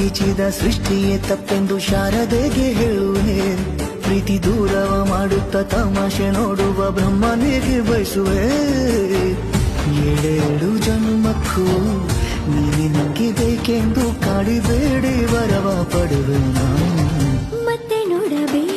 ರಚಿಸಿದ ಸೃಷ್ಟಿಯೇ ತಪ್ಪೆಂದು ಶಾರದೆಗೆ ಹೇಳುವೆ. ಪ್ರೀತಿ ದೂರವ ಮಾಡುತ್ತ ತಮಾಷೆ ನೋಡುವ ಬ್ರಹ್ಮನಿಗೆ ಬಯಸುವೆ. ಏಳೇಳು ಜನ್ಮಕ್ಕೂ ನೀನೆ ನಂಗೆ ಬೇಕೆಂದು ಕಾಡಿಬೇಡಿ ವರವ ಪಡುವೆ ನಾನು. ಮತ್ತೆ ನೋಡಬೇಡ